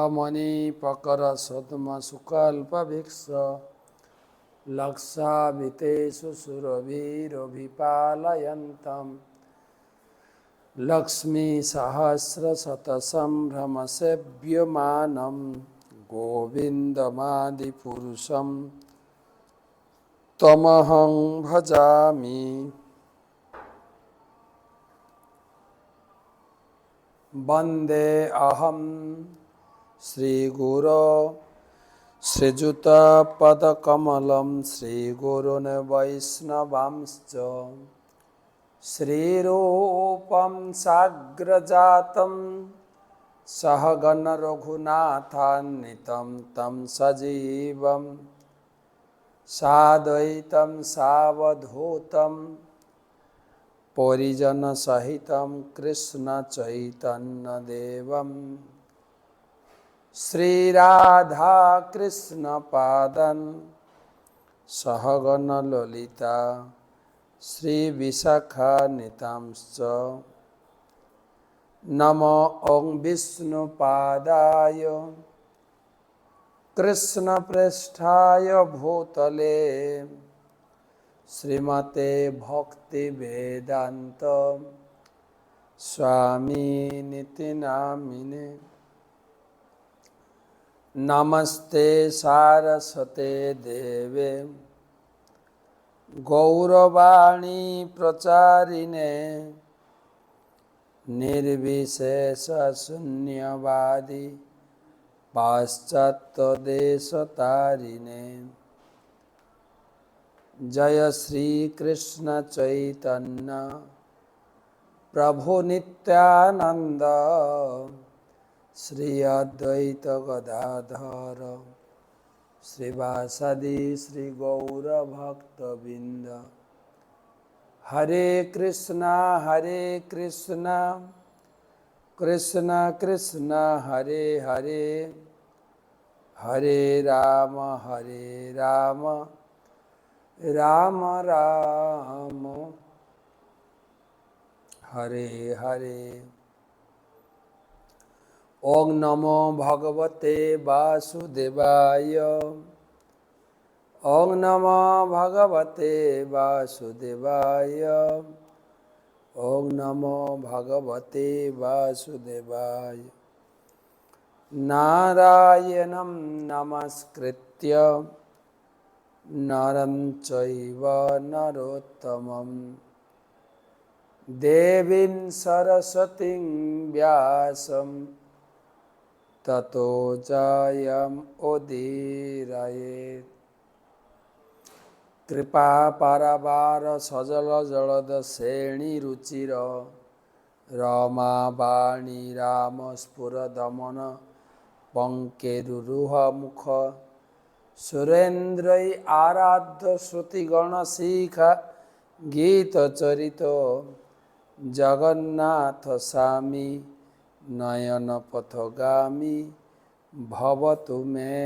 मणिपकर सुद्म सुकल्पभिक्ष लक्षाभितेषु सुरभिरभिपालयन्तम् लक्ष्मीसहस्रशतसम्भ्रमसेव्यमानं गोविन्दमादिपुरुषं तमहं भजामि। वन्दे अहं श्रीगुरो श्रीयुतपदकमलं श्रीगुरुन् वैष्णवांश्च श्रीरूपं साग्रजातं सहगण रघुनाथान्वितं तं सजीवं साद्वैतं सावधूतं परिजनसहितं कृष्णचैतन्यदेवं श्रीराधाकृष्णपादान् सहगण ललिता श्रीविशाखान्वितांश्च नमो ॐ विष्णुपादाय कृष्णप्रेष्ठाय भूतले श्रीमते भक्तिवेदान्त स्वामिनिति नामिने। नमस्ते सारस्वते देवे गौरवाणी प्रचारिणे निर्विशेष शून्यवादी पाश्चात्यदेशतारिणे। जय श्री कृष्ण चैतन्य प्रभु नित्यानंद श्री अद्वैत गदाधर श्रीवासदि श्री गौर भक्तबिंद। हरे कृष्णा कृष्णा कृष्णा हरे हरे हरे राम राम राम हरे हरे। ओम नमो भगवते वासुदेवाय ओम नमो भगवते वासुदेवाय ओम नमो भगवते वासुदेवाय। नारायणं नमस्कृत्य नरं चैव नरोत्तमं देवीं सरस्वतीं व्यासं ततो जयमुदीरयेत्। कृपा पारावार सजल जलद श्रेणी रुचिर रमा वाणी राम स्फुरदमन पंकेरुरुह मुख सुरेन्द्रै आराध्य श्रुतिगण शिखा गीत चरित जगन्नाथ स्वामी नयन पथगामी भवतु मे।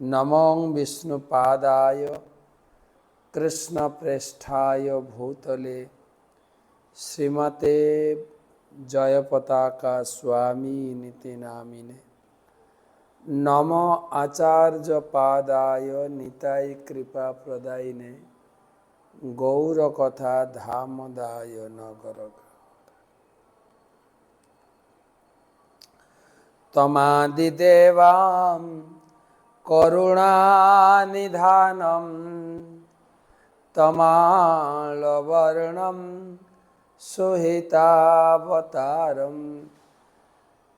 नमो विष्णुपादाय कृष्णप्रेष्ठाय भूतले श्रीमते जयपताका स्वामिनिति नामिने। नमो आचार्य पादाय निताय कृपा प्रदायिने गौरकथा धामदाय नगर। तमादिदेवां करुणानिधानं तमालवर्णं सुहितावतारम्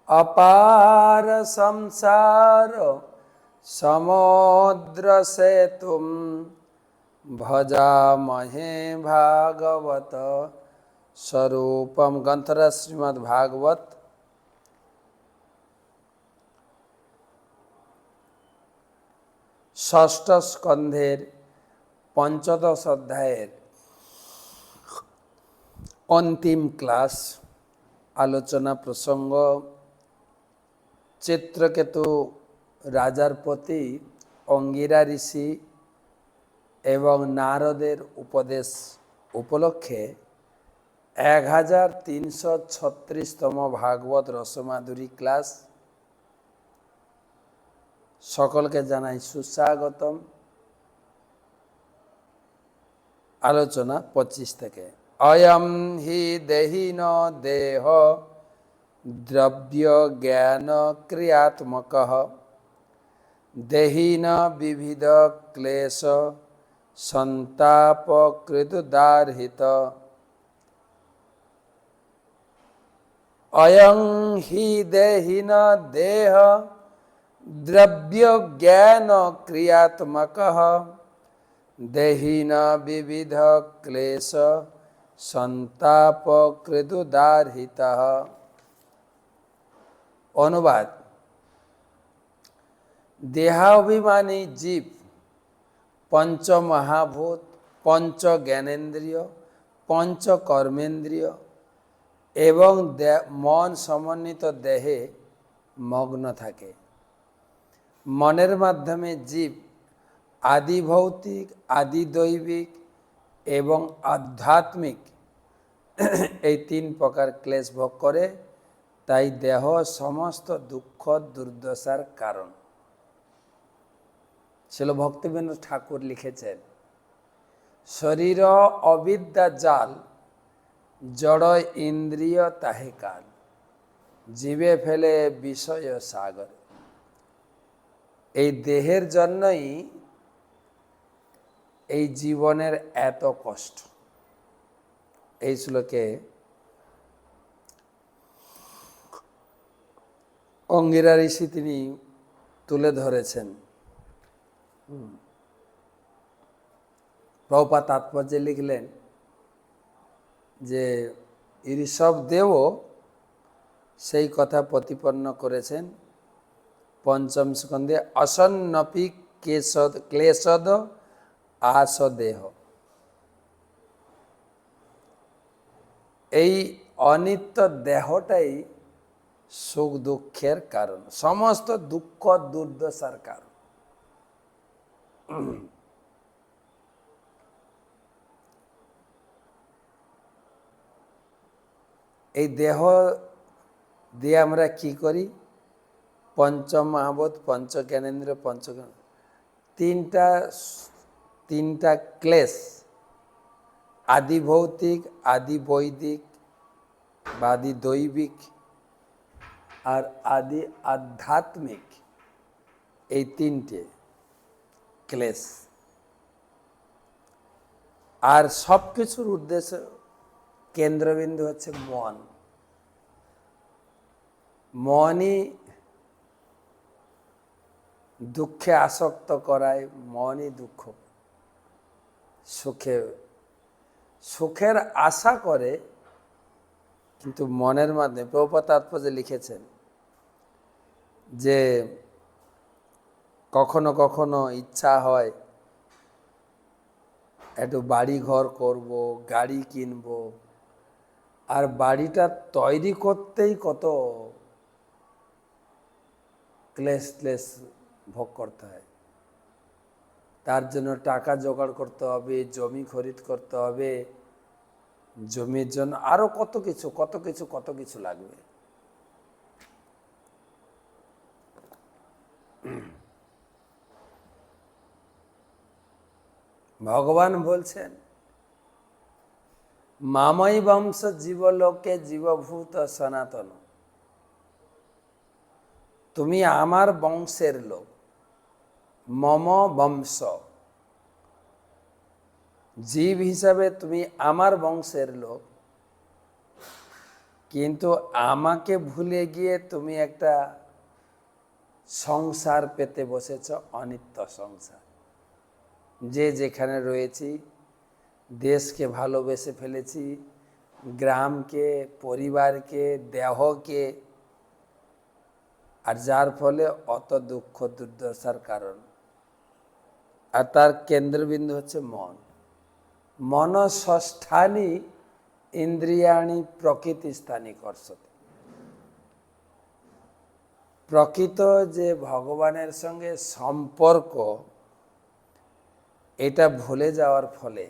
अपार संसार समुद्र सेतुं भजामहे भागवत स्वरूपम। ग्रंथराज श्रीमद्भागवत षष्ठ स्कंधेर पंचदश अध्यायेर अंतिम क्लास आलोचना प्रसंग चित्रकेतु राजार प्रति अंगिरा ऋषि एवं नारदेर उपदेश उपलक्षे 1336तम भागवत रसमाधुरी क्लास সকলকে জানাই সুস্বাগতম। আলোচনা 25 থেকে। অয়ম হি দেহিন দেহ দ্রব্য জ্ঞান ক্রিয়াত্মক দেহিন বিবিধ ক্লেশ সন্তাপ কৃতদারহিত। অয়ং হি দেহিন দেহ দ্রব্য জ্ঞান ক্রিয়াত্মক দেহিন বিবিধ ক্লেশ সন্তাপ কৃতদারহিত। অনুবাদ: দেহাভিমানী জীব পঞ্চ মহাভূত, পঞ্চ জ্ঞানেন্দ্রিয়, পঞ্চ কর্মেন্দ্রিয় এবং মন সমন্বিত দেহে মগ্ন থাকে। মনের মাধ্যমে জীব আদি ভৌতিক, আদি দৈবিক এবং আধ্যাত্মিক এই 3 প্রকার ক্লেশ ভোগ করে। তাই দেহ সমস্ত দুঃখ দুর্দশার কারণ। শিল ভক্তিবিনোদ ঠাকুর লিখেছেন, শরীর অবিদ্যা জাল, জড় ইন্দ্রিয় তাহে কাল, জীবে ফেলে বিষয় সাগর। এই দেহের জন্যই এই জীবনের এত কষ্ট। এই শ্লোকে অঙ্গিরা ঋষি তিনি তুলে ধরেছেন। প্রভুপাদ তাৎপর্যে লিখলেন যে ঋষভদেবও সেই কথা প্রতিপন্ন করেছেন পঞ্চম স্কন্ধে, অসন্নপি ক্লেশদ আসদেহ। এই অনিত্য দেহটাই সুখ দুঃখের কারণ, সমস্ত দুঃখ দুর্দশার কারণ। এই দেহ দিয়ে আমরা কি করি? পঞ্চ মহাভূত, পঞ্চ জ্ঞানেন্দ্রিয়, তিনটা ক্লেশ, আদি ভৌতিক, আদি বৈদিক বা আদি দৈবিক আর আদি আধ্যাত্মিক, এই 3টে ক্লেশ। আর সব কিছুর উদ্দেশ্য, কেন্দ্রবিন্দু হচ্ছে মন। মনই দুঃখে আসক্ত করায়, মনই দুঃখ, সুখের আশা করে, কিন্তু মনের মাধ্যমে। প্রভুপাদ তাৎপর্যে লিখেছেন যে কখনো কখনো ইচ্ছা হয় একটু বাড়ি ঘর করব, গাড়ি কিনব, আর বাড়িটা তৈরি করতেই কত ক্লেশ ভোগ করতে হয়। তার জন্য টাকা জোগাড় করতে হবে, জমি খরিদ করতে হবে, জমির জন্য আরো কত কিছু লাগবে। ভগবান বলছেন, মামই বংশ জীবলোকে জীবভূত সনাতন। তুমি আমার বংশের লোক, মম বংশ, জীব হিসাবে তুমি আমার বংশের লোক, কিন্তু আমাকে ভুলে গিয়ে তুমি একটা সংসার পেতে বসেছ, অনিত্য সংসার। যে যেখানে রয়েছি, দেশকে ভালোবেসে ফেলেছি, গ্রামকে, পরিবারকে, দেহকে, আর যার ফলে অত দুঃখ দুর্দশার কারণ। আর তার কেন্দ্রবিন্দু হচ্ছে মন। মনঃষ্ঠানি ইন্দ্রিয়াণি প্রকৃতি স্থানী কর্ষতি। প্রকৃত যে ভগবানের সঙ্গে সম্পর্ক, এটা ভুলে যাওয়ার ফলে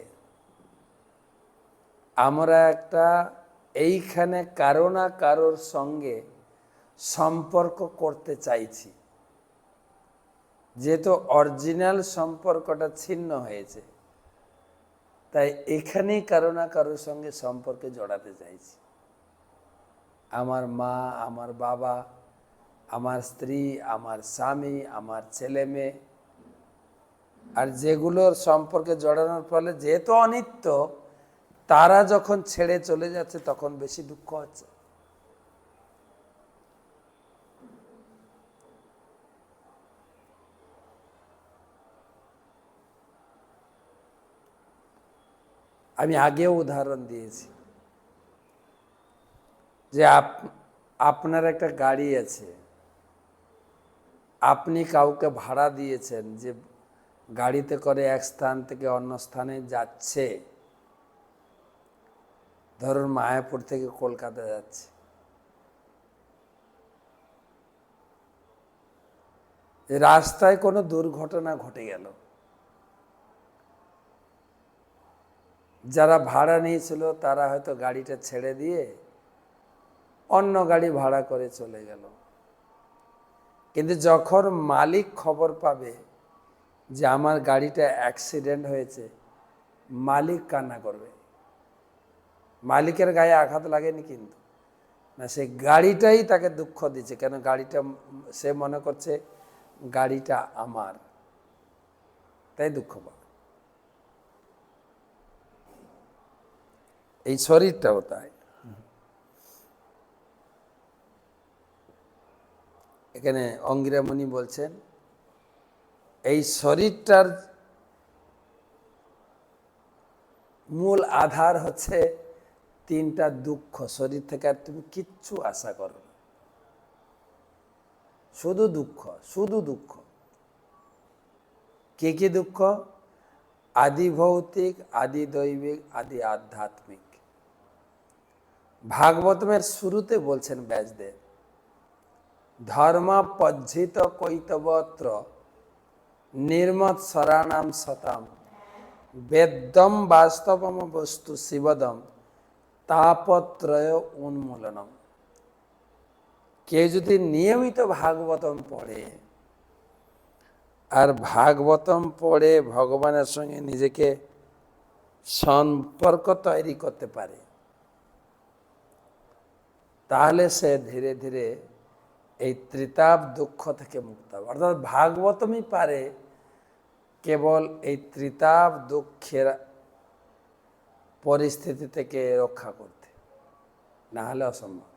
আমরা একটা এইখানে কারো না কারোর সঙ্গে সম্পর্ক করতে চাইছি, যেহেতু অরিজিনাল সম্পর্কটা ছিন্ন হয়েছে, তাই এখানেই কারো না কারোর সঙ্গে সম্পর্কে জড়াতে চাইছি। আমার মা, আমার বাবা, আমার স্ত্রী, আমার স্বামী, আমার ছেলে মেয়ে, আর যেগুলোর সম্পর্কে জড়ানোর ফলে যেহেতু অনিত্য, তারা যখন ছেড়ে চলে যাচ্ছে তখন বেশি দুঃখ হচ্ছে। আমি আগেও উদাহরণ দিয়েছি যে আপনার একটা গাড়ি আছে, আপনি কাউকে ভাড়া দিয়েছেন যে গাড়িতে করে এক স্থান থেকে অন্য স্থানে যাচ্ছে, ধরুন মায়াপুর থেকে কলকাতা যাচ্ছে, রাস্তায় কোনো দুর্ঘটনা ঘটে গেল, যারা ভাড়া নিয়েছিল তারা হয়তো গাড়িটা ছেড়ে দিয়ে অন্য গাড়ি ভাড়া করে চলে গেল, কিন্তু যখন মালিক খবর পাবে যে আমার গাড়িটা অ্যাক্সিডেন্ট হয়েছে, মালিক কান্না করবে। মালিকের গায়ে আঘাত লাগেনি কিন্তু, না, সে গাড়িটাই তাকে দুঃখ দিচ্ছে, কেন গাড়িটা সে মনে করছে গাড়িটা আমার, তাই দুঃখ পাবে। এই শরীরটাও তাই। এখানে অঙ্গিরা মুনি বলছেন এই শরীরটার মূল আধার হচ্ছে তিনটা দুঃখ। শরীর থেকে আর তুমি কিচ্ছু আশা করো না, শুধু দুঃখ, শুধু দুঃখ। কি কি দুঃখ? আদি ভৌতিক, আদি দৈবিক, আদি আধ্যাত্মিক। ভাগবতমের শুরুতে বলছেন ব্যাসদেব, ধর্মাপজ্জিত কৈতবত্র নির্মত সরাণাম সতাম বেদ্যম বাস্তবম বস্তু শিবদম তাপত্রয় উন্মূলনম। কেউ যদি নিয়মিত ভাগবতম পড়ে আর ভাগবতম পড়ে ভগবানের সঙ্গে নিজেকে সম্পর্ক তৈরি করতে পারে, তাহলে সে ধীরে ধীরে এই ত্রিতাপ দুঃখ থেকে মুক্ত হবে। অর্থাৎ ভাগবতমই পারে কেবল এই ত্রিতাপ দুঃখের পরিস্থিতি থেকে রক্ষা করতে, না হলে অসম্ভব।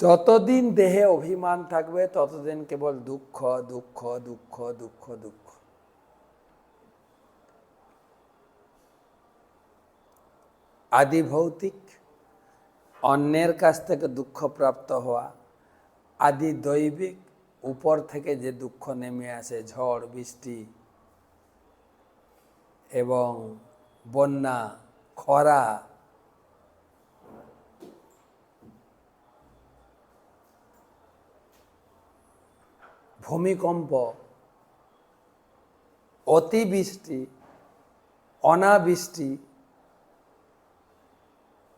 যতদিন দেহে অভিমান থাকবে ততদিন কেবল দুঃখ দুঃখ দুঃখ দুঃখ দুঃখ। আদি ভৌতিক, অন্যের কাছ থেকে দুঃখ প্রাপ্ত হওয়া। আদি দৈবিক, উপর থেকে যে দুঃখ নেমে আসে, ঝড় বৃষ্টি এবং বন্যা, খরা, ভূমিকম্প, অতিবৃষ্টি, অনাবৃষ্টি,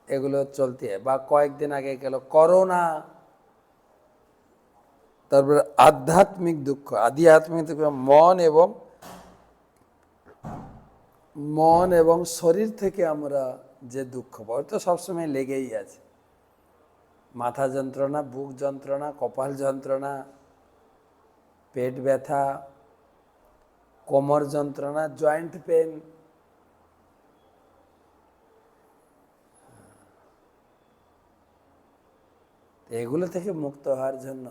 এগুলো চলতে হয়। বা কয়েকদিন আগে গেল করোনা। তারপরে আধ্যাত্মিক দুঃখ, আধ্যাত্মিক দুঃখ মন এবং শরীর থেকে আমরা যে দুঃখ পাই, তো সবসময় লেগেই আছে। মাথা যন্ত্রণা, বুক যন্ত্রণা, কপাল যন্ত্রণা, পেট ব্যথা, কোমর যন্ত্রণা, জয়েন্ট পেন, এগুলো থেকে মুক্ত হওয়ার জন্য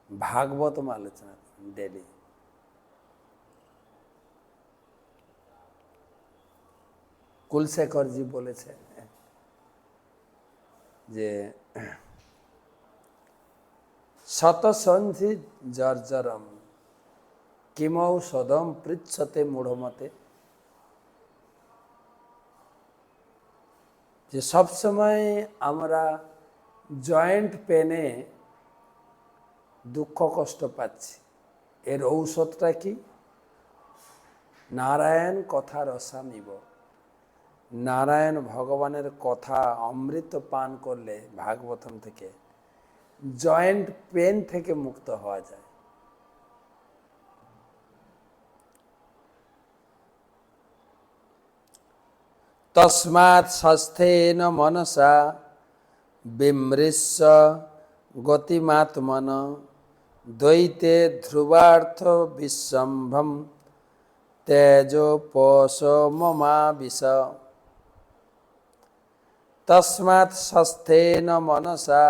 ভাগবতম আলোচনা ডেলি। কুলশেখরজি বলেছেন যে শতসন্ধি জর্জরম কিমৌষধম পৃচ্ছতে মূঢ়মতে। যে সবসময় আমরা জয়েন্ট পেনে দুঃখ কষ্ট পাচ্ছি, এর ঔষধটা কি? নারায়ণ কথা রসামিব। নারায়ণ ভগবানের কথা অমৃত পান করলে ভাগবতম থেকে জয়েন্ট পেন থেকে মুক্ত হওয়া যায়। তস্মাৎ স্বাস্থ্যেন মনসা বিমৃশ্য গতিমাত্মন দ্বৈতে ধ্রুবার্থ বিশ্বম্ভম তেজোপশমমাবিশ। তস্মাৎ স্বাস্থ্যেন মনসা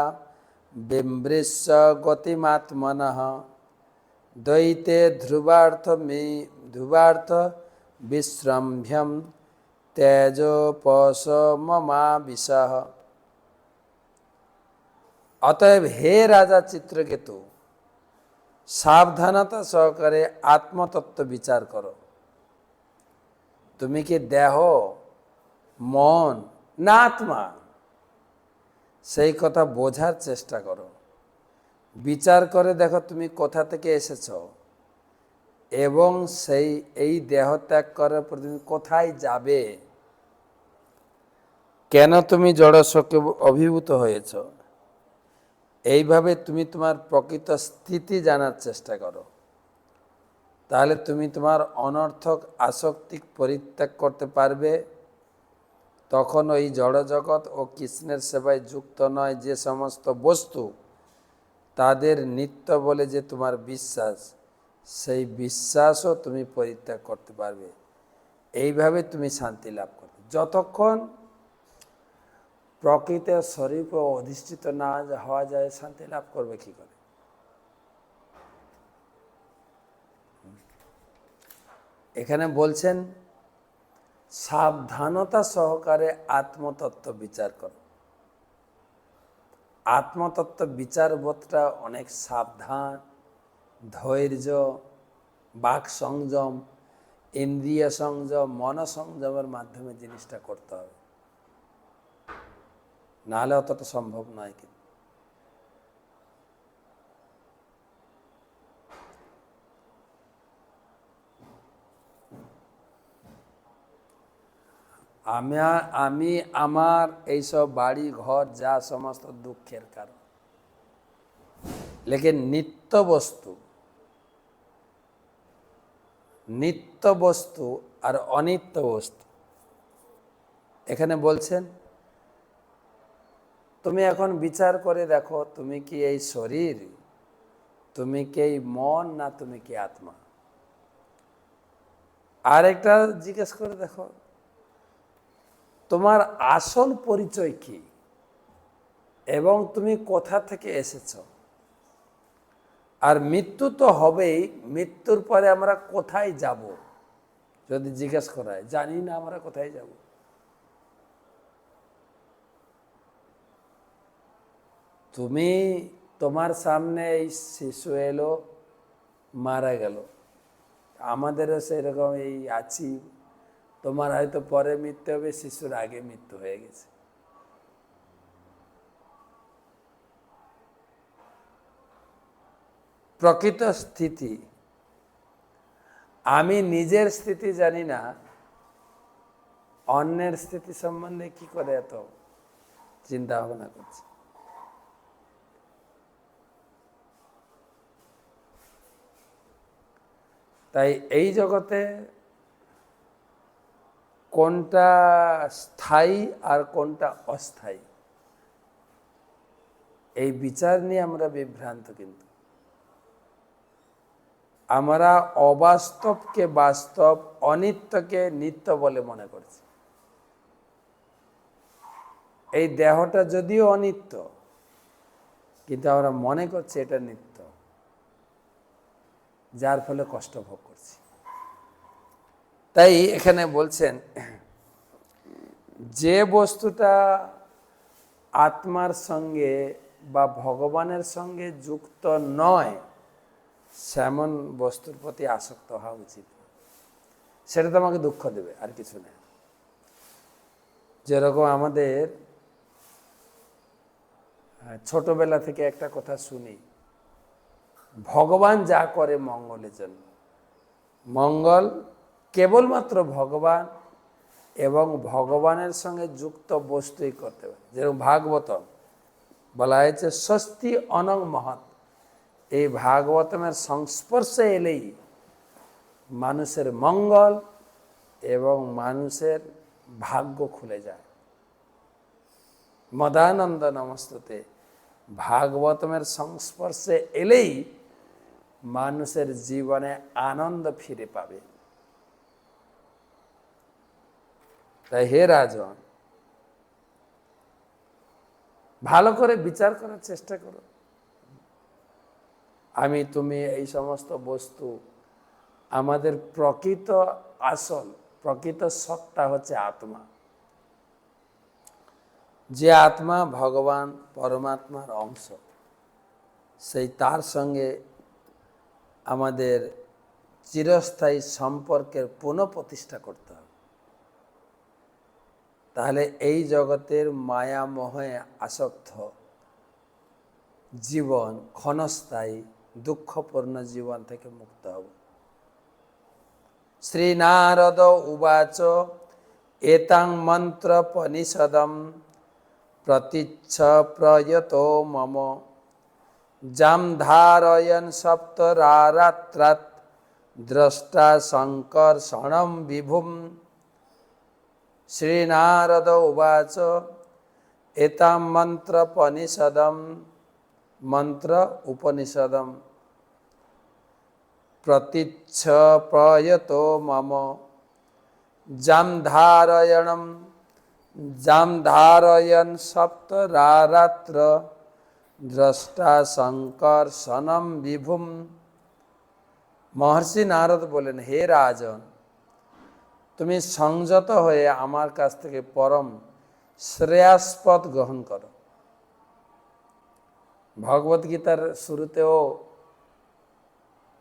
বিমৃশ্য গতিমাত্মনঃ দ্বৈতে ধ্রুবার্থ বিশ্রম্ভ্যম তেজোপশমমাবিশ। অতএব হে রাজা চিত্রকেতু, সাবধানতা সহকারে আত্মতত্ত্ব বিচার করো। তুমি কি দেহ, মন না আত্মা, সেই কথা বোঝার চেষ্টা করো। বিচার করে দেখো তুমি কোথা থেকে এসেছ এবং এই দেহ ত্যাগ করার পর তুমি কোথায় যাবে, কেন তুমি জড় শোকে অভিভূত হয়েছ। এইভাবে তুমি তোমার প্রকৃত স্থিতি জানার চেষ্টা করো। তাহলে তুমি তোমার অনর্থক আসক্তি পরিত্যাগ করতে পারবে। তখন ওই জড়জগৎ ও কৃষ্ণের সেবায় যুক্ত নয় যে সমস্ত বস্তু, তাদের নিত্য বলে যে তোমার বিশ্বাস, সেই বিশ্বাসও তুমি পরিত্যাগ করতে পারবে। এইভাবে তুমি শান্তি লাভ করবে। যতক্ষণ প্রকৃত স্বরূপ অধিষ্ঠিত না হওয়া যায়, শান্তি লাভ করবে কি করে? এখানে বলছেন সাবধানতা সহকারে আত্মতত্ত্ব বিচার করো। আত্মতত্ত্ব বিচার বোধটা অনেক সাবধান, ধৈর্য, বাক সংযম, ইন্দ্রিয় সংযম, মন সংযমের মাধ্যমে জিনিসটা করতে হবে, নাহলে অতটা সম্ভব নয়। কিন্তু আমি আমার এইসব বাড়ি ঘর যা সমস্ত দুঃখের কারণ, লেকিন নিত্য বস্তু আর অনিত্য বস্তু এখানে বলছেন তুমি এখন বিচার করে দেখো, তুমি কি এই শরীর, তুমি কি এই মন, না তুমি কি আত্মা। আর একটা জিজ্ঞেস করে দেখো, তোমার আসল পরিচয় কি এবং তুমি কোথা থেকে এসেছ। আর মৃত্যু তো হবেই, মৃত্যুর পরে আমরা কোথায় যাব যদি জিজ্ঞেস করা হয়, জানি না আমরা কোথায় যাব। তুমি তোমার সামনে এই শিশু এলো, মারা গেল, আমাদেরও সেরকম এই আছি। তোমার হয়তো পরে মৃত্যু হবে, শিশুর আগে মৃত্যু হয়ে গেছে। প্রকৃত স্থিতি, আমি নিজের স্থিতি জানি না, অন্যের স্থিতি সম্বন্ধে কি করে এত চিন্তা ভাবনা করছি। তাই এই জগতে কোনটা স্থায়ী আর কোনটা অস্থায়ী, এই বিচার নিয়ে আমরা বিভ্রান্ত। কিন্তু আমরা অবাস্তবকে বাস্তব, অনিত্যকে নিত্য বলে মনে করছি। এই দেহটা যদিও অনিত্য, কিন্তু আমরা মনে করছি এটা নিত্য, যার ফলে কষ্ট ভোগ করছি। তাই এখানে বলছেন যে বস্তুটা আত্মার সঙ্গে বা ভগবানের সঙ্গে যুক্ত নয়, সেমন বস্তুর প্রতি আসক্ত হওয়া উচিত। সেটা তো আমাকে দুঃখ দেবে, আর কিছু না। যেরকম আমাদের ছোটবেলা থেকে একটা কথা শুনি, ভগবান যা করে মঙ্গলের জন্য। মঙ্গল কেবলমাত্র ভগবান এবং ভগবানের সঙ্গে যুক্ত বস্তুই করতে পারে। যেরকম ভাগবতম বলা হয়েছে স্বস্তি অনং মহৎ, এই ভাগবতমের সংস্পর্শে এলেই মানুষের মঙ্গল এবং মানুষের ভাগ্য খুলে যায়। মদানন্দ নমস্তুতে, ভাগবতমের সংস্পর্শে এলেই মানুষের জীবনে আনন্দ ফিরে পাবে। তাই হে রাজন, ভালো করে বিচার করার চেষ্টা করো। আমি তুমি এই সমস্ত বস্তু, আমাদের প্রকৃত আসল প্রকৃত সত্তা হচ্ছে আত্মা। যে আত্মা ভগবান পরমাত্মার অংশ, সেই তার সঙ্গে আমাদের চিরস্থায়ী সম্পর্কের পুনঃপ্রতিষ্ঠা করতে হবে। তাহলে এই জগতের মায়া মোহে আসক্ত জীবন, ক্ষণস্থায়ী দুঃখপূর্ণ জীবন থেকে মুক্ত হব। শ্রী নারদ উবাচ এতাং মন্ত্রপনিষদম প্রতিচ্ছ প্রয়তো মম জাম ধারয়ন সপ্তরাত্রাৎ দ্রষ্টা সংকর্ষণম বিভুম। শ্রী নারদ উবাচ এতাম মন্ত্রপনিষদম, মন্ত্র উপনিষদম প্রতিচ্ছ প্রয়তো মম জাম ধারয়ন সপ্তরাত্র দ্রষ্টা সংকর্ষণম বিভুম। মহর্ষি নারদ বলেন, হে রাজন, তুমি সংযত হয়ে আমার কাছ থেকে পরম শ্রেয়াস্পদ গ্রহণ করো। ভগবত গীতার শুরুতেও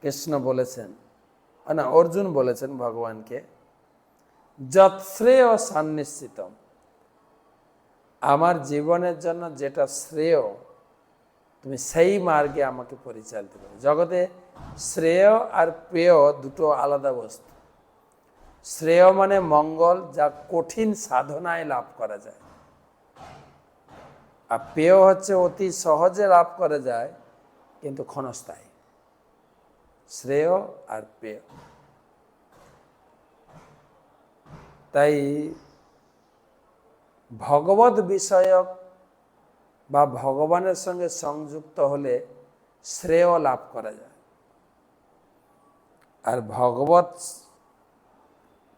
কৃষ্ণ বলেছেন, না অর্জুন বলেছেন ভগবানকে, যৎশ্রেয় সান্নিশ্চিতম, আমার জীবনের জন্য যেটা শ্রেয় তুমি সেই মার্গে আমাকে পরিচালিত করো। জগতে শ্রেয় আর প্রেয় দুটো আলাদা বস্তু। শ্রেয় মানে মঙ্গল, যা কঠিন সাধনায় লাভ করা যায়, আর পেয় হচ্ছে অতি সহজে লাভ করা যায় কিন্তু ক্ষণস্থায়ী। শ্রেয় আর পেয়। তাই ভগবত বিষয়ক বা ভগবানের সঙ্গে সংযুক্ত হলে শ্রেয় লাভ করা যায়, আর ভগবত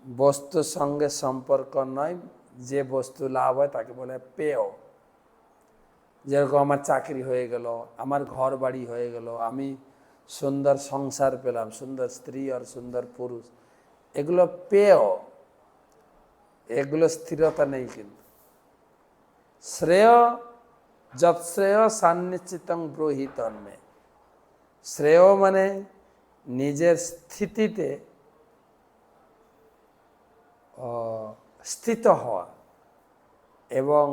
বস্তুর সঙ্গে সম্পর্ক নয় যে বস্তু লাভ হয় তাকে বলে পেয়। যেরকম আমার চাকরি হয়ে গেল, আমার ঘর বাড়ি হয়ে গেল, আমি সুন্দর সংসার পেলাম, সুন্দর স্ত্রী আর সুন্দর পুরুষ, এগুলো পেয়, এগুলো স্থিরতা নেই। কিন্তু শ্রেয় যৎশ্রেয় সান্নিশ্চিতং ব্রূহি তন্মে, শ্রেয় মানে নিজের স্থিতিতে স্থিত হওয়া এবং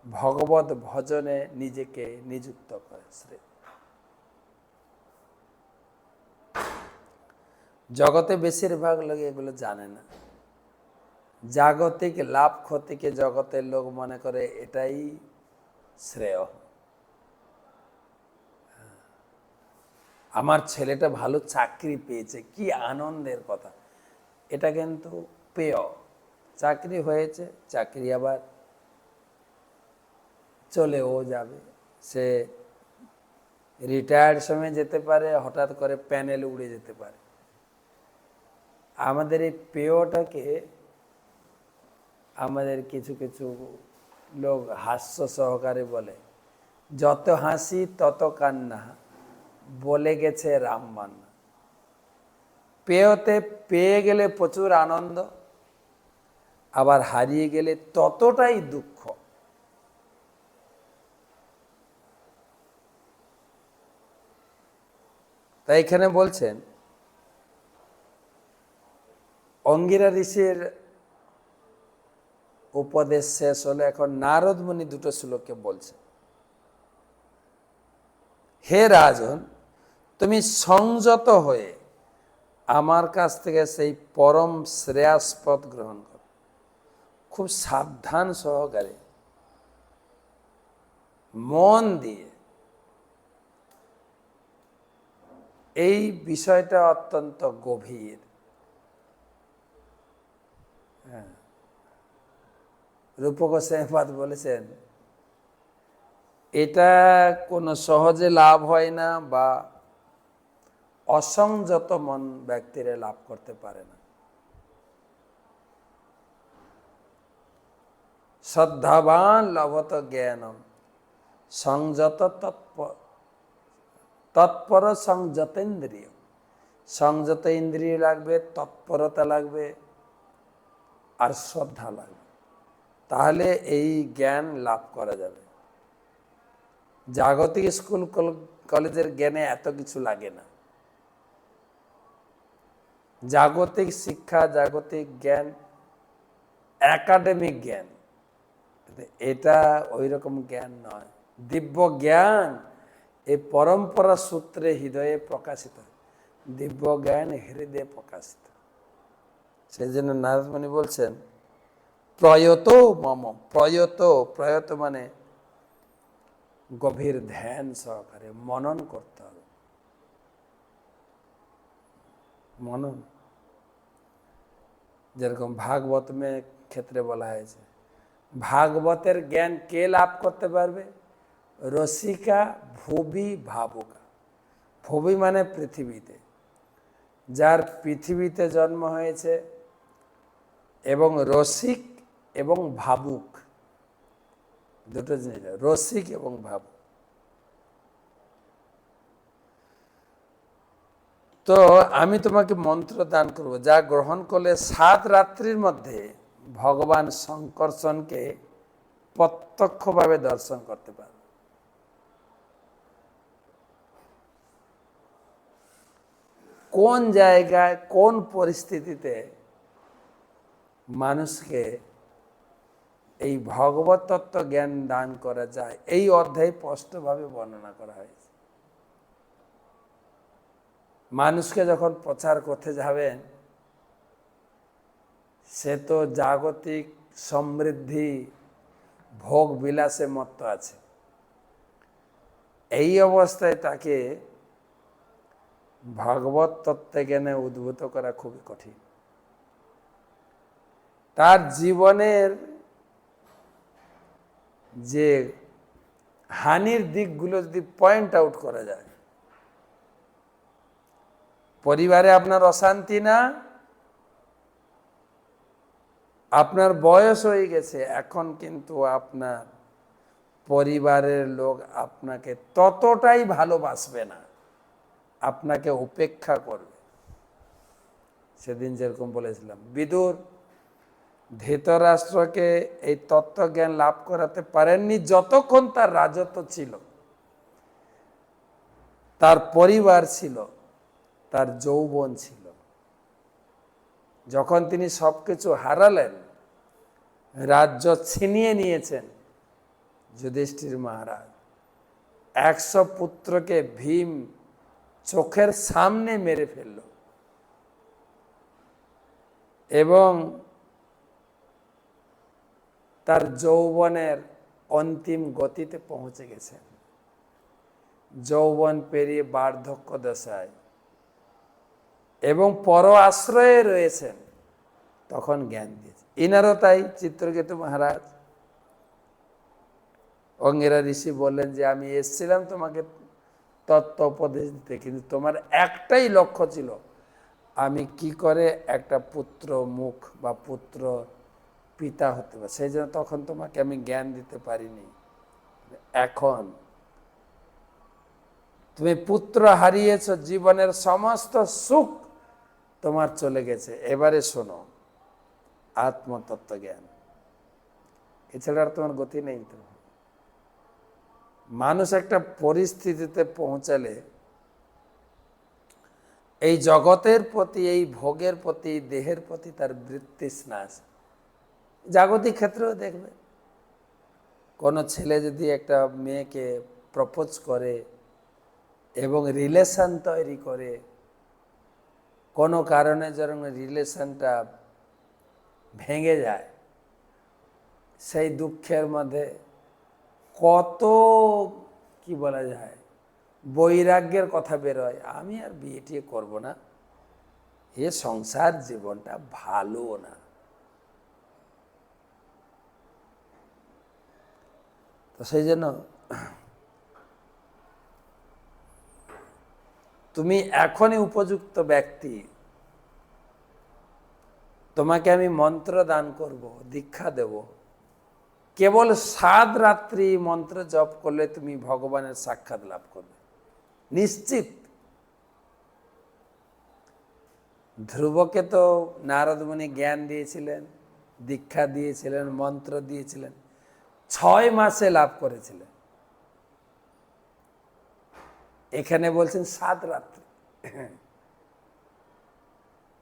ভগবত ভজনে নিজেকে নিযুক্ত করে। শ্রেয় জগতে বেশিরভাগ লোক এগুলো জানে না। জাগতিক লাভ ক্ষতিকে জগতের লোক মনে করে এটাই শ্রেয়। আমার ছেলেটা ভালো চাকরি পেয়েছে, কি আনন্দের কথা। এটা কিন্তু পেয়। চাকরি হয়েছে, চাকরি আবার চলেও যাবে। সে রিটায়ার্ড সময় যেতে পারে, হঠাৎ করে প্যানেল উড়ে যেতে পারে। আমাদের এই পেয়টাকে আমাদের কিছু কিছু লোক হাস্য সহকারে বলে, যত হাসি তত কান্না, বলে গেছে রাম মান্না। পেয়তে পেয়ে গেলে প্রচুর আনন্দ, আবার হারিয়ে গেলে ততটাই দুঃখ। তাই এখানে বলছেন, অঙ্গিরা ঋষির উপদেশ শেষ হলে এখন নারদ মুনি দুটো শ্লোকে বলছে, হে রাজন, তুমি সংযত হয়ে আমার কাছ থেকে সেই পরম শ্রেয়াস্পদ গ্রহণ করো। খুব সাবধান সহকারে মন দিয়ে এই বিষয়টা অত্যন্ত গভীর। রূপক গোস্বামীপাদ বলেছেন এটা কোনো সহজে লাভ হয় না, বা অসংযত মন ব্যক্তিরা লাভ করতে পারে না। শ্রদ্ধাবান লভত জ্ঞানম সংযত তৎপর সংযতেন্দ্রিয়। সংযত ইন্দ্রিয় লাগবে, তৎপরতা লাগবে, আর শ্রদ্ধা লাগবে, তাহলে এই জ্ঞান লাভ করা যাবে। জাগতিক স্কুল কলেজের জ্ঞানে এত কিছু লাগে না। জাগতিক শিক্ষা, জাগতিক জ্ঞান, একাডেমিক জ্ঞান, এটা ওই রকম জ্ঞান নয়। দিব্য জ্ঞান এই পরম্পরা সূত্রে হৃদয়ে প্রকাশিত। দিব্য জ্ঞান হৃদয়ে প্রকাশিত। সেই জন্য নারদ মুনি বলছেন প্রয়ত মম। প্রয়ত মানে গভীর ধ্যান সহকারে মনন করতে হবে। মনন, যেরকম ভাগবত ক্ষেত্রে বলা হয়েছে, ভাগবতের জ্ঞান কে লাভ করতে পারবে? রসিকা ভুবি ভাবুকা। ভুবি মানে পৃথিবীতে, যার পৃথিবীতে জন্ম হয়েছে, এবং রসিক এবং ভাবুক দুটো জিনিস, রসিক এবং ভাবুক। তো আমি তোমাকে মন্ত্র দান করব, যা গ্রহণ করলে 7 রাত্রির মধ্যে ভগবান শঙ্কর্ষণকে প্রত্যক্ষভাবে দর্শন করতে পারবে। কোন জায়গায় কোন পরিস্থিতিতে মানুষকে এই ভগবত তত্ত্ব জ্ঞান দান করা যায়, এই অধ্যায়ে স্পষ্টভাবে বর্ণনা করা হয়েছে। মানুষকে যখন প্রচার করতে যাবেন, সে তো জাগতিক সমৃদ্ধি ভোগ বিলাসে মত্ত আছে। এই অবস্থায় তাকে ভগবত তত্ত্ব জ্ঞানে উদ্ভূত করা খুবই কঠিন। তার জীবনের যে হানির দিকগুলো যদি পয়েন্ট আউট করা যায়, পরিবারে আপনার অশান্তি না, আপনার বয়স হয়ে গেছে, এখন কিন্তু আপনার পরিবারের লোক আপনাকে ততটাই ভালোবাসবে না, আপনাকে উপেক্ষা করবে। সেদিন যেরকম বলেছিলাম, বিদুর ধৃতরাষ্ট্রকে এই তত্ত্বজ্ঞান লাভ করাতে পারেননি যতক্ষণ তার রাজত্ব ছিল, তার পরিবার ছিল, তার যৌবন ছিল। যখন তিনি সবকিছু হারালেন, রাজ্য ছিনিয়ে নিয়েছেন, যুধিষ্ঠির মহারাজ 100 পুত্রকে ভীম চোখের সামনে মেরে ফেলল, এবং তার যৌবনের অন্তিম গতিতে পৌঁছে গেছেন। যৌবন পেরিয়ে বার্ধক্য দশায় এবং পর আশ্রয়ে রয়েছেন, তখন জ্ঞান দিয়েছে। ইনারও তাই। চিত্রকেতু মহারাজ, অঙ্গিরা ঋষি বললেন যে আমি এসেছিলাম তোমাকে তত্ত্ব উপদেশ দিতে, কিন্তু তোমার একটাই লক্ষ্য ছিল, আমি কি করে একটা পুত্র মুখ বা পুত্র পিতা হতে পারে, সেই জন্য তখন তোমাকে আমি জ্ঞান দিতে পারিনি। এখন তুমি পুত্র হারিয়েছ, জীবনের সমস্ত সুখ তোমার চলে গেছে, এবারে শোনো আত্মতত্ত্ব জ্ঞান, এছাড়া আর তোমার গতি নেই। তো মানুষ একটা পরিস্থিতিতে পৌঁছালে এই জগতের প্রতি, এই ভোগের প্রতি, দেহের প্রতি তার বৃত্তৃষ্ণা আছে। জাগতিক ক্ষেত্রেও দেখবে, কোনো ছেলে যদি একটা মেয়েকে প্রপোজ করে এবং রিলেশন তৈরি করে, কোনো কারণে যখন রিলেশনটা ভেঙে যায়, সেই দুঃখের মধ্যে কত কি বলা যায় বৈরাগ্যের কথা বেরোয়, আমি আর বিয়ে টিয়ে করবো না, এ সংসার জীবনটা ভালো না। তো সেই জন্য তুমি এখনই উপযুক্ত ব্যক্তি, তোমাকে আমি মন্ত্র দান করব, দীক্ষা দেব, কেবল 7 রাত্রি মন্ত্র জপ করলে তুমি ভগবানের সাক্ষাৎ লাভ করবে নিশ্চিত। ধ্রুবকে তো নারদ মুনি জ্ঞান দিয়েছিলেন, দীক্ষা দিয়েছিলেন, মন্ত্র দিয়েছিলেন, 6 মাসে লাভ করেছিলেন। এখানে বলছেন 7 রাত্রি।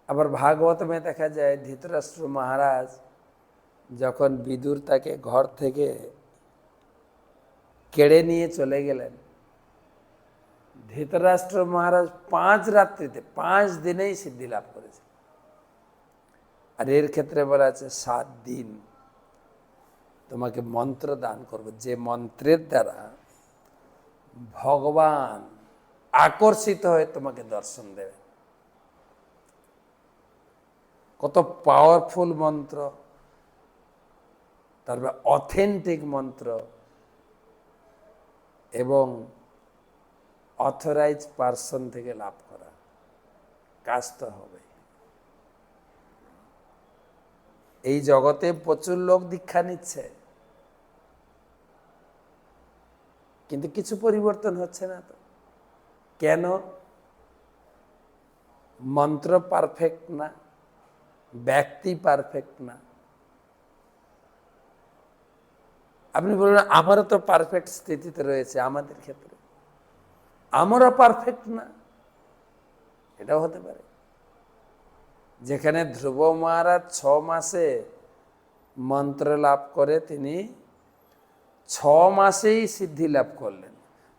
আবার ভাগবতমে দেখা যায় ধৃতরাষ্ট্র মহারাজ যখন বিদুর তাকে ঘর থেকে কেড়ে নিয়ে চলে গেলেন, ধৃতরাষ্ট্র মহারাজ 5 রাত্রিতে 5 দিনেই সিদ্ধি লাভ করেছে। আর এর ক্ষেত্রে বলা আছে 7 দিন তোমাকে মন্ত্র দান করবে, যে মন্ত্রের দ্বারা ভগবান আকর্ষিত হয়ে তোমাকে দর্শন দেবে। কত পাওয়ারফুল মন্ত্র, তারপর অথেন্টিক মন্ত্র এবং অথরাইজ পার্সন থেকে লাভ করা, কাজ তো হবে। এই জগতে প্রচুর লোক দীক্ষা নিচ্ছে, কিন্তু কিছু পরিবর্তন হচ্ছে না। তো কেন? মন্ত্র পারফেক্ট না, ব্যক্তি পারফেক্ট না। আপনি বলুন আমারও তো পারফেক্ট স্থিতিতে রয়েছে, আমাদের ক্ষেত্রে আমরা পারফেক্ট না, এটাও হতে পারে। যেখানে ধ্রুব মহারাজ 6 মাসে মন্ত্র লাভ করে, তিনি 6 মাসেই সিদ্ধি লাভ করলেন।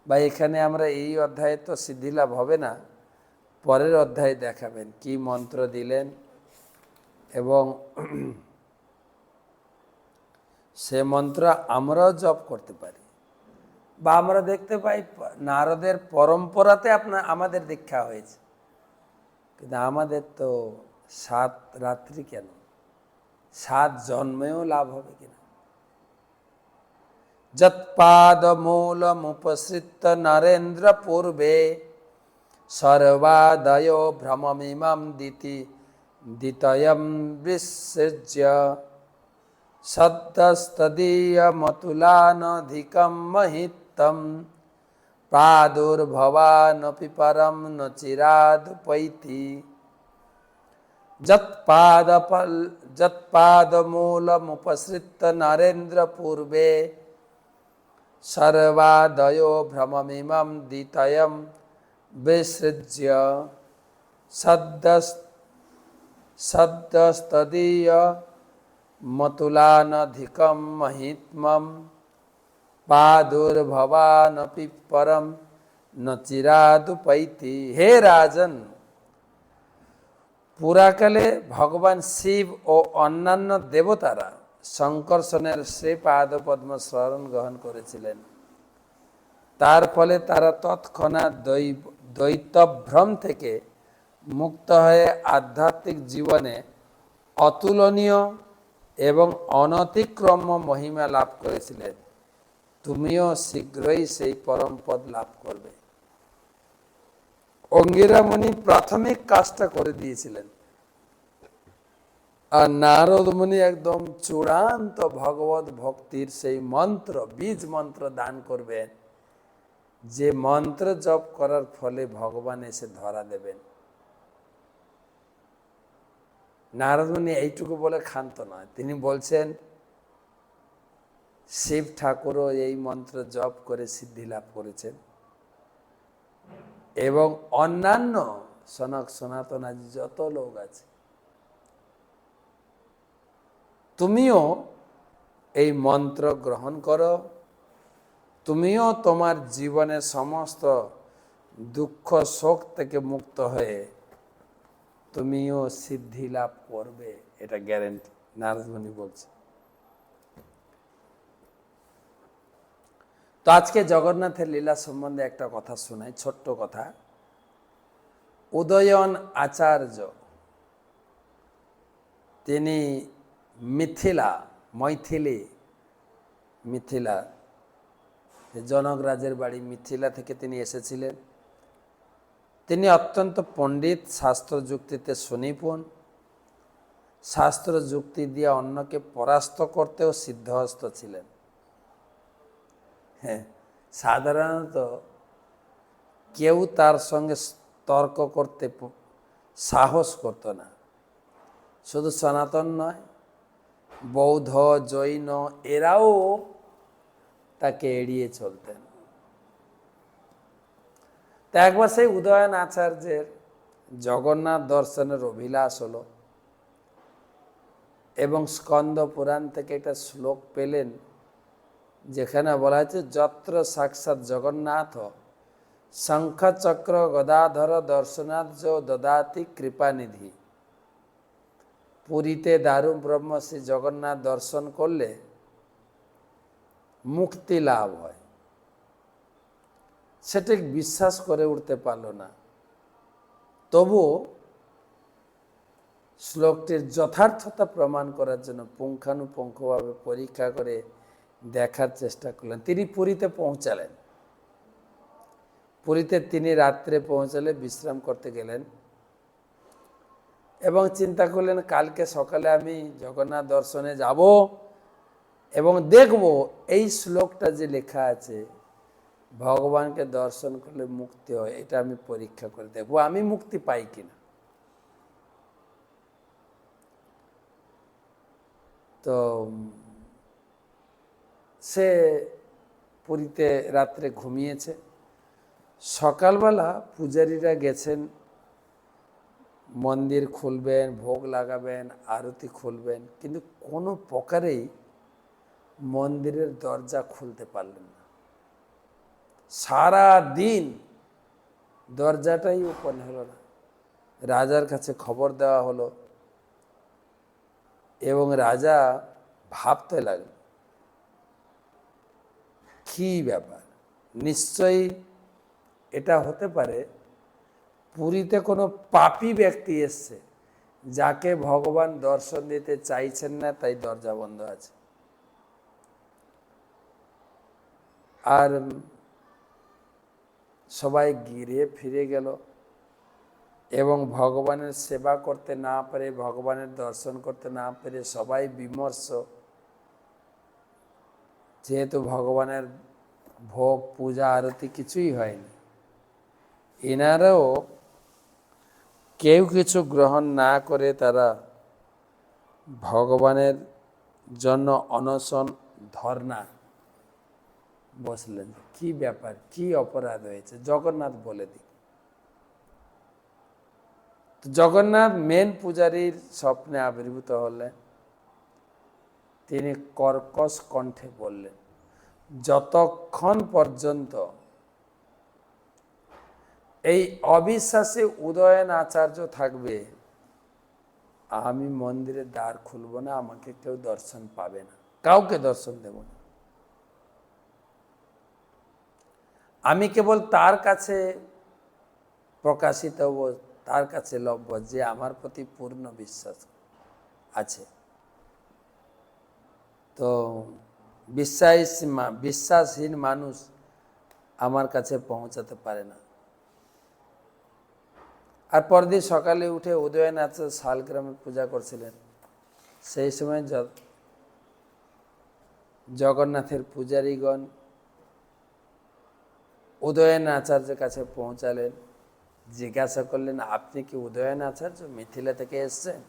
বা এখানে আমরা এই অধ্যায়ে তো সিদ্ধি লাভ হবে না, পরের অধ্যায়ে দেখাবেন কি মন্ত্র দিলেন, এবং সে মন্ত্র আমরাও জপ করতে পারি। বা আমরা দেখতে পাই নারদের পরম্পরাতে আমাদের দীক্ষা হয়েছে, কিন্তু আমাদের তো 7 রাত্রি কেন, 7 জন্মেও লাভ হবে কিনা। যৎপাদ মূলমুপসৃত নরেন্দ্র পূর্বে সর্বাদয় ভ্রমমিমম দ্বিতয়ম বিসৃজ্য সদ্যস্তদীয়মতুলানধিকম মহিত্তম প্রাদুর্ভবানপি পরম ন চিরাদুপৈতি। যৎপাদমূলমুপসৃত নরেন্দ্র পূর্বে সর্বাদয় ভ্রমমিমম দ্বিতয়ম বিসৃজ্য সদ্যস্তদীয় মতুলানধিকম মহিত্মম প্রাদুর্ভবানপি পরম ন চিরাদুপৈতি। হে রাজন, পুরাকালে ভগবান শিব ও অন্যান্য দেবতারা শঙ্কর্ষণের সে পাদপদ্ম শরণ গ্রহণ করেছিলেন। তার ফলে তারা তৎক্ষণাৎ দ্বৈতভ্রম থেকে মুক্ত হয়ে আধ্যাত্মিক জীবনে অতুলনীয় এবং অনতিক্রম্য মহিমা লাভ করেছিলেন। তুমিও শীঘ্রই সেই পরম পদ লাভ করবে। অঙ্গিরা মুনি প্রাথমিক কাজটা করে দিয়েছিলেন, আর নারদ মুনি একদম চূড়ান্ত ভগবত ভক্তির সেই মন্ত্র, বীজ মন্ত্র দান করবেন, যে মন্ত্র জপ করার ফলে ভগবান এসে ধরা দেবেন। নারদ মুনি এইটুকু বলে ক্ষান্ত নয়, তিনি বলছেন শিব ঠাকুরও এই মন্ত্র জপ করে সিদ্ধি লাভ করেছেন, এবং অন্যান্য সনাতন আদি যত লোক আছে, তুমিও এই মন্ত্র গ্রহণ করো, তুমিও তোমার জীবনের সমস্ত দুঃখ শোক থেকে মুক্ত হয়ে তুমিও সিদ্ধি লাভ করবে, এটা গ্যারেন্টি। নারদ মুনি বলছে। তো আজকে জগন্নাথের লীলা সম্বন্ধে একটা কথা শোনাই, ছোট্ট কথা। উদয়ন আচার্য তিনি মিথিলা জনকরাজের বাড়ি মিথিলা থেকে তিনি এসেছিলেন। তিনি অত্যন্ত পণ্ডিত, শাস্ত্র যুক্তিতে সুনিপুণ, শাস্ত্র যুক্তি দিয়ে অন্যকে পরাস্ত করতেও সিদ্ধহস্ত ছিলেন। হ্যাঁ, সাধারণত কেউ তার সঙ্গে তর্ক করতে সাহস করত না। শুধু সনাতন নয়, বৌদ্ধ, জৈন এরাও তাকে এড়িয়ে চলতেন। তা একবার সেই উদয়ন আচার্যের জগন্নাথ দর্শনের অভিলাষ হলো এবং স্কন্দ পুরাণ থেকে একটা শ্লোক পেলেন, যেখানে বলা হয়েছে যত্র সাক্ষাৎ জগন্নাথ শঙ্খ চক্র গদাধর দর্শনাথ দদাতি কৃপানিধি। পুরীতে দারুণ ব্রহ্ম শ্রী জগন্নাথ দর্শন করলে মুক্তি লাভ হয়। সেটা বিশ্বাস করে উঠতে পারল না। তবুও শ্লোকটির যথার্থতা প্রমাণ করার জন্য পুঙ্খানুপুঙ্খভাবে পরীক্ষা করে দেখার চেষ্টা করলেন। তিনি পুরীতে পৌঁছালেন। পুরীতে তিনি রাত্রে পৌঁছালে বিশ্রাম করতে গেলেন এবং চিন্তা করলেন কালকে সকালে আমি জগন্নাথ দর্শনে যাব এবং দেখব এই শ্লোকটা যে লেখা আছে ভগবানকে দর্শন করলে মুক্তি হয়, এটা আমি পরীক্ষা করে দেখব আমি মুক্তি পাই কিনা। তো সে পুরীতে রাত্রে ঘুমিয়েছে। সকালবেলা পূজারীরা গেছেন, মন্দির খুলবেন, ভোগ লাগাবেন, আরতি খুলবেন, কিন্তু কোনো প্রকারেই মন্দিরের দরজা খুলতে পারলেন না। সারা দিন দরজাটাই ওপেন হলো না। রাজার কাছে খবর দেওয়া হলো এবং রাজা ভাবতে লাগলেন কি ব্যাপার, নিশ্চয়ই এটা হতে পারে পুরীতে কোনো পাপী ব্যক্তি এসছে যাকে ভগবান দর্শন দিতে চাইছেন না, তাই দরজা বন্ধ আছে। আর সবাই ঘিরে ফিরে গেল এবং ভগবানের সেবা করতে না পেরে, ভগবানের দর্শন করতে না পেরে সবাই বিমর্ষ। যেহেতু ভগবানের ভোগ, পূজা, আরতি কিছুই হয়নি, এনারাও কেউ কিছু গ্রহণ না করে তারা ভগবানের জন্য অনশন ধর্ণা বসলেন। কি ব্যাপার, কি অপরাধ হয়েছে, জগন্নাথ বলে দিক। জগন্নাথ মেন পূজারীর স্বপ্নে আবির্ভূত হলেন। তিনি কর্কশ কণ্ঠে বললেন, যতক্ষণ পর্যন্ত এই অবিশ্বাসী উদয়ন আচার্য থাকবে আমি মন্দিরের দ্বার খুলব না, আমাকে কেউ দর্শন পাবে না, কাউকে দর্শন দেব না। আমি কেবল তার কাছে প্রকাশিত হব, তার কাছে লভ্য যে আমার প্রতি পূর্ণ বিশ্বাস আছে। তো বিশ্বাসহীন মানুষ আমার কাছে পৌঁছাতে পারে না। আর পরদিন সকালে উঠে উদয়ন আচার্য শালগ্রামে পূজা করছিলেন। সেই সময় জগন্নাথের পূজারীগণ উদয়ন আচার্যের কাছে পৌঁছালেন, জিজ্ঞাসা করলেন আপনি কি উদয়ন আচার্য, মিথিলা থেকে এসছেন?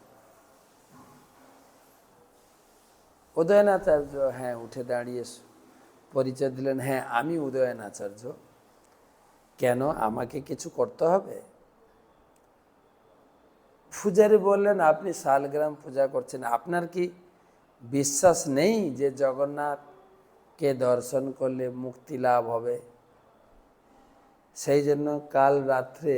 উদয়ন আচার্য হ্যাঁ উঠে দাঁড়িয়ে পরিচয় দিলেন, হ্যাঁ আমি উদয়ন আচার্য। কেন, আমাকে কিছু করতে হবে? পূজারী বললেন আপনি শালগ্রাম পূজা করছেন, আপনার কি বিশ্বাস নেই যে জগন্নাথকে দর্শন করলে মুক্তি লাভ হবে? সেই জন্য কাল রাত্রে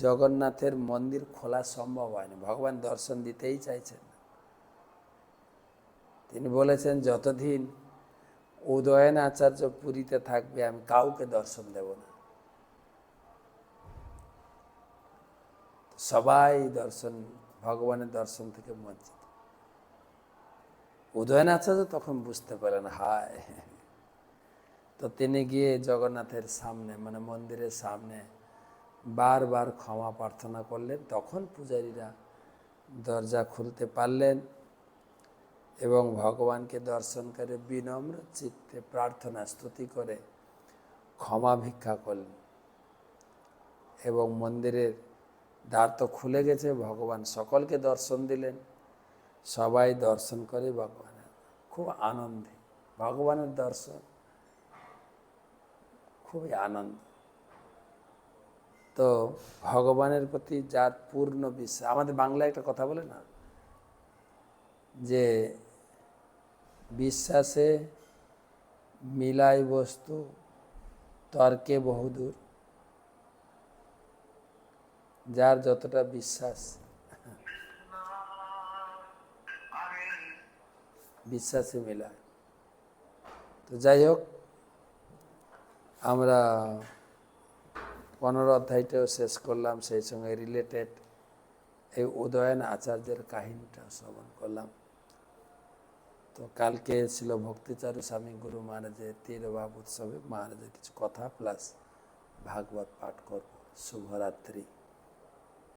জগন্নাথের মন্দির খোলা সম্ভব হয়নি, ভগবান দর্শন দিতেই চাইছেন। তিনি বলেছেন যতদিন উদয়ন আচার্য পুরীতে থাকবে, আমি কাউকে দর্শন দেব না। সবাই ভগবানের দর্শন থেকে বঞ্চিত। উদয়ন আচার্য তখন বুঝতে পারেন, হায়। তো তিনি গিয়ে জগন্নাথের সামনে, মানে মন্দিরের সামনে বারবার ক্ষমা প্রার্থনা করলেন। তখন পূজারীরা দরজা খুলতে পারলেন এবং ভগবানকে দর্শন করে বিনম্র চিত্তে প্রার্থনা স্তুতি করে ক্ষমা ভিক্ষা করলেন। এবং মন্দিরের দ্বার তো খুলে গেছে, ভগবান সকলকে দর্শন দিলেন। সবাই দর্শন করে ভগবানের খুব আনন্দে, ভগবানের দর্শন খুবই আনন্দ। তো ভগবানের প্রতি যার পূর্ণ বিশ্বাস, আমাদের বাংলায় একটা কথা বলে না যে বিশ্বাসে মিলাই বস্তু, তর্কে বহুদূর। যার যতটা বিশ্বাস, বিশ্বাসে মিলায়। তো যাই হোক, আমরা 15 অধ্যায়টাও শেষ করলাম, সেই সঙ্গে রিলেটেড এই উদয়ন আচার্যের কাহিনীটা শ্রবণ করলাম। তো কালকে ছিল ভক্তিচারু স্বামী গুরু মহারাজের তিরোভাব উৎসবে মহারাজের কিছু কথা প্লাস ভাগবত পাঠ করব। শুভরাত্রি।